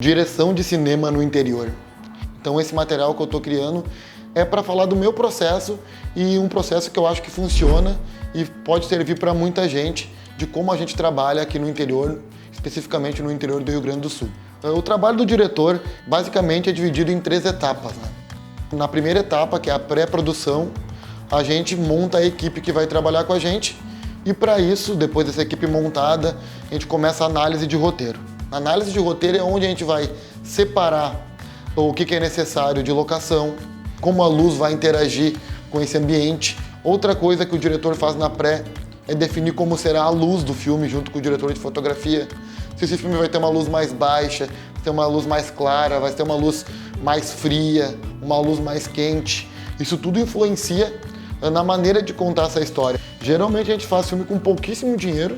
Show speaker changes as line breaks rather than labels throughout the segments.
Direção de cinema no interior. Então esse material que eu estou criando é para falar do meu processo e um processo que eu acho que funciona e pode servir para muita gente de como a gente trabalha aqui no interior, especificamente no interior do Rio Grande do Sul. O trabalho do diretor basicamente é dividido em 3 etapas, né? Na primeira etapa, que é a pré-produção, a gente monta a equipe que vai trabalhar com a gente e para isso, depois dessa equipe montada, a gente começa a análise de roteiro. A análise de roteiro é onde a gente vai separar o que é necessário de locação, como a luz vai interagir com esse ambiente. Outra coisa que o diretor faz na pré é definir como será a luz do filme junto com o diretor de fotografia. Se esse filme vai ter uma luz mais baixa, vai ter uma luz mais clara, vai ter uma luz mais fria, uma luz mais quente. Isso tudo influencia na maneira de contar essa história. Geralmente a gente faz filme com pouquíssimo dinheiro,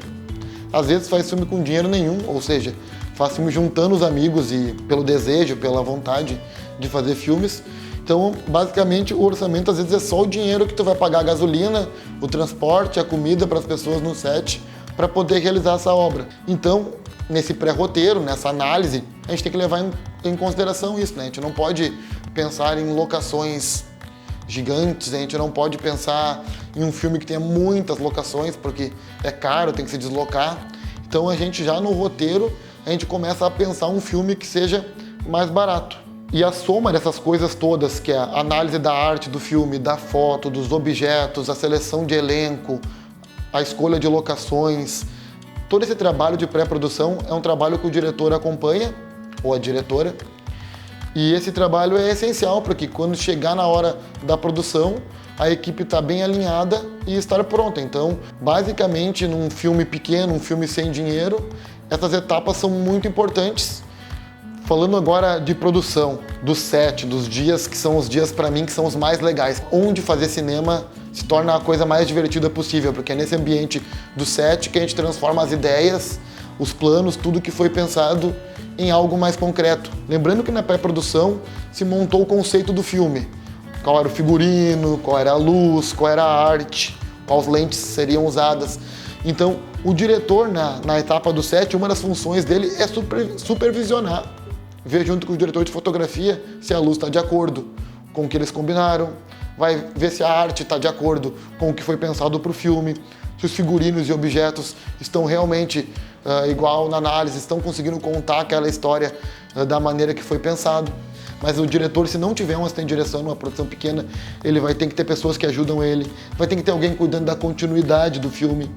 às vezes faz filme com dinheiro nenhum, ou seja, faz filme juntando os amigos e pelo desejo, pela vontade de fazer filmes. Então, basicamente, o orçamento às vezes é só o dinheiro que tu vai pagar a gasolina, o transporte, a comida para as pessoas no set para poder realizar essa obra. Então, nesse pré-roteiro, nessa análise, a gente tem que levar em consideração isso, né? A gente não pode pensar em locações gigantes, a gente não pode pensar em um filme que tenha muitas locações, porque é caro, tem que se deslocar. Então, a gente já no roteiro, a gente começa a pensar um filme que seja mais barato. E a soma dessas coisas todas, que é a análise da arte do filme, da foto, dos objetos, a seleção de elenco, a escolha de locações, todo esse trabalho de pré-produção é um trabalho que o diretor acompanha, ou a diretora, e esse trabalho é essencial para que quando chegar na hora da produção, a equipe está bem alinhada e estar pronta. Então, basicamente, num filme pequeno, um filme sem dinheiro, essas etapas são muito importantes. Falando agora de produção, do set, dos dias que são os dias para mim que são os mais legais, onde fazer cinema se torna a coisa mais divertida possível, porque é nesse ambiente do set que a gente transforma as ideias, os planos, tudo que foi pensado em algo mais concreto. Lembrando que na pré-produção se montou o conceito do filme. Qual era o figurino, qual era a luz, qual era a arte, quais lentes seriam usadas. Então, o diretor, na etapa do set, uma das funções dele é supervisionar, ver junto com o diretor de fotografia se a luz está de acordo com o que eles combinaram, vai ver se a arte está de acordo com o que foi pensado para o filme, se os figurinos e objetos estão realmente igual na análise, estão conseguindo contar aquela história da maneira que foi pensado. Mas o diretor, se não tiver um assistente de direção numa produção pequena, ele vai ter que ter pessoas que ajudam ele, vai ter que ter alguém cuidando da continuidade do filme,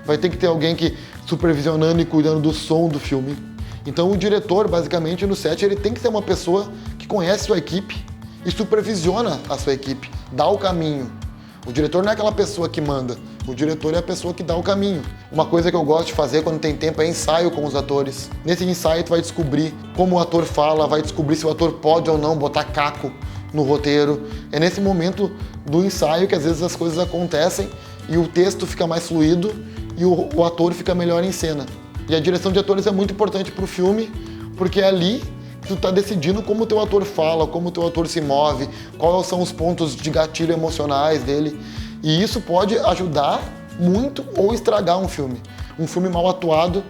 vai ter que ter alguém que supervisionando e cuidando do som do filme. Então o diretor, basicamente, no set, ele tem que ser uma pessoa que conhece sua equipe e supervisiona a sua equipe, dá o caminho. O diretor não é aquela pessoa que manda, o diretor é a pessoa que dá o caminho. Uma coisa que eu gosto de fazer quando tem tempo é ensaio com os atores. Nesse ensaio tu vai descobrir como o ator fala, vai descobrir se o ator pode ou não botar caco no roteiro. É nesse momento do ensaio que às vezes as coisas acontecem e o texto fica mais fluido e o ator fica melhor em cena. E a direção de atores é muito importante para o filme, porque é ali que tu está decidindo como o teu ator fala, como o teu ator se move, quais são os pontos de gatilho emocionais dele. E isso pode ajudar muito ou estragar um filme. Um filme mal atuado,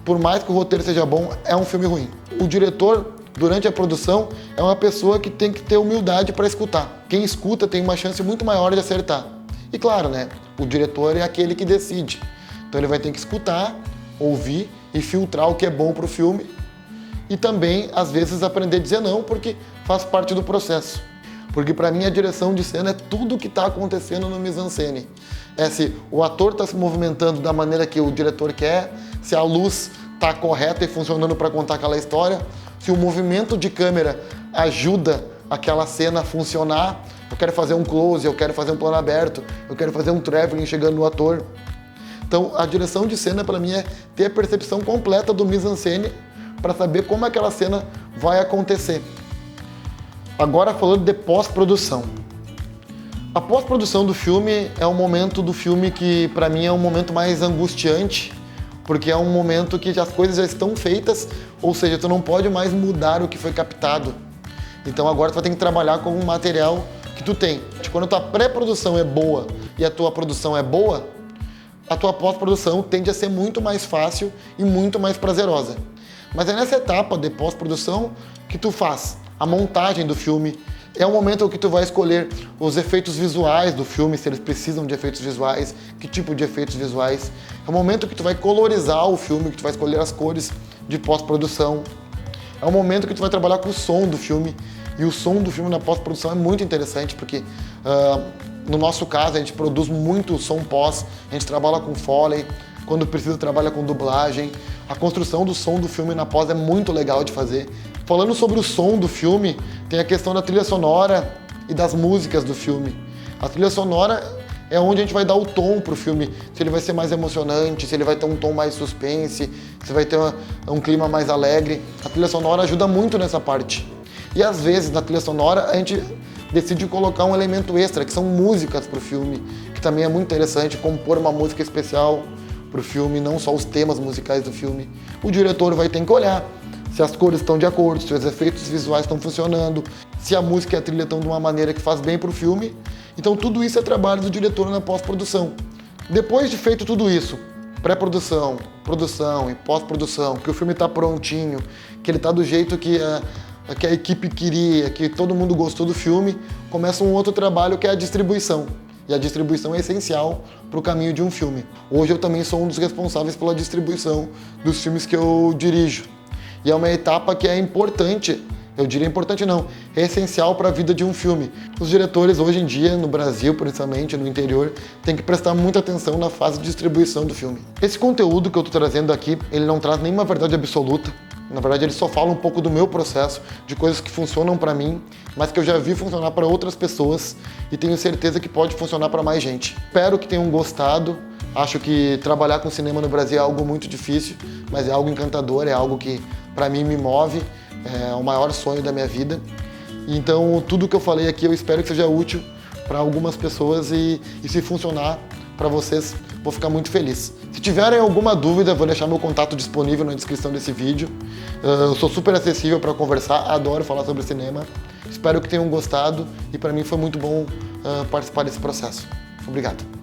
por mais que o roteiro seja bom, é um filme ruim. O diretor, durante a produção, é uma pessoa que tem que ter humildade para escutar. Quem escuta tem uma chance muito maior de acertar. E claro, né, o diretor é aquele que decide. Então ele vai ter que escutar, ouvir e filtrar o que é bom para o filme e também, às vezes, aprender a dizer não, porque faz parte do processo. Porque para mim a direção de cena é tudo o que está acontecendo no mise-en-scène. É se o ator está se movimentando da maneira que o diretor quer, se a luz está correta e funcionando para contar aquela história, se o movimento de câmera ajuda aquela cena a funcionar. Eu quero fazer um close, eu quero fazer um plano aberto, eu quero fazer um traveling chegando no ator. Então, a direção de cena, para mim, é ter a percepção completa do mise-en-scène para saber como aquela cena vai acontecer. Agora, falando de pós-produção. A pós-produção do filme é um momento do filme que, para mim, é um momento mais angustiante, porque é um momento que as coisas já estão feitas, ou seja, tu não pode mais mudar o que foi captado. Então, agora tu vai ter que trabalhar com o material que tu tem. Quando a tua pré-produção é boa e a tua produção é boa, a tua pós-produção tende a ser muito mais fácil e muito mais prazerosa. Mas é nessa etapa de pós-produção que tu faz a montagem do filme. É o momento que tu vai escolher os efeitos visuais do filme, se eles precisam de efeitos visuais, que tipo de efeitos visuais. É o momento que tu vai colorizar o filme, que tu vai escolher as cores de pós-produção. É o momento que tu vai trabalhar com o som do filme. E o som do filme na pós-produção é muito interessante, porque no nosso caso a gente produz muito som pós, a gente trabalha com Foley, quando precisa trabalha com dublagem. A construção do som do filme na pós é muito legal de fazer. Falando sobre o som do filme, tem a questão da trilha sonora e das músicas do filme. A trilha sonora é onde a gente vai dar o tom pro filme, se ele vai ser mais emocionante, se ele vai ter um tom mais suspense, se vai ter um clima mais alegre. A trilha sonora ajuda muito nessa parte. E às vezes na trilha sonora a gente decide colocar um elemento extra, que são músicas pro filme, que também é muito interessante, compor uma música especial pro filme, não só os temas musicais do filme. O diretor vai ter que olhar se as cores estão de acordo, se os efeitos visuais estão funcionando, se a música e a trilha estão de uma maneira que faz bem pro filme. Então tudo isso é trabalho do diretor na pós-produção. Depois de feito tudo isso, pré-produção, produção e pós-produção, que o filme está prontinho, que ele está do jeito que a equipe queria, que todo mundo gostou do filme, começa um outro trabalho que é a distribuição. E a distribuição é essencial para o caminho de um filme. Hoje eu também sou um dos responsáveis pela distribuição dos filmes que eu dirijo. E é uma etapa que é importante, eu diria importante não, é essencial para a vida de um filme. Os diretores hoje em dia, no Brasil principalmente, no interior, têm que prestar muita atenção na fase de distribuição do filme. Esse conteúdo que eu estou trazendo aqui, ele não traz nenhuma verdade absoluta. Na verdade, ele só fala um pouco do meu processo, de coisas que funcionam para mim, mas que eu já vi funcionar para outras pessoas e tenho certeza que pode funcionar para mais gente. Espero que tenham gostado. Acho que trabalhar com cinema no Brasil é algo muito difícil, mas é algo encantador, é algo que para mim me move, é o maior sonho da minha vida. Então, tudo que eu falei aqui eu espero que seja útil para algumas pessoas e se funcionar para vocês, vou ficar muito feliz. Se tiverem alguma dúvida, vou deixar meu contato disponível na descrição desse vídeo. Eu sou super acessível para conversar, adoro falar sobre cinema. Espero que tenham gostado e para mim foi muito bom participar desse processo. Obrigado.